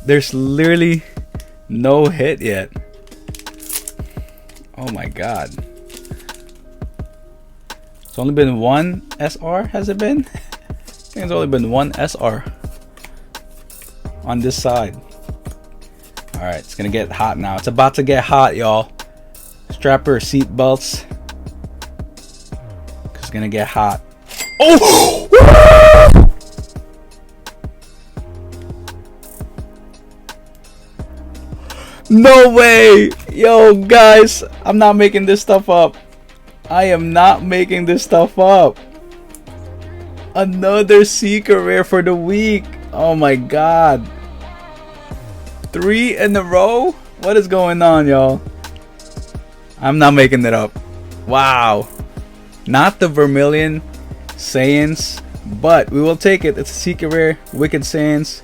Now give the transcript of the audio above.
There's literally no hit yet. Oh my god. It's only been one SR, has it been? I think it's only been one SR on this side. Alright, it's gonna get hot now. It's about to get hot, y'all. Strap your seatbelts. It's gonna get hot. Oh! No way! Yo, guys, I'm not making this stuff up. I am not making this stuff up. Another secret rare for the week. Oh my god. 3 in a row? What is going on, y'all? I'm not making it up. Wow. Not the Vermilion Saiyans, but we will take it. It's a secret rare. Wicked Saiyans.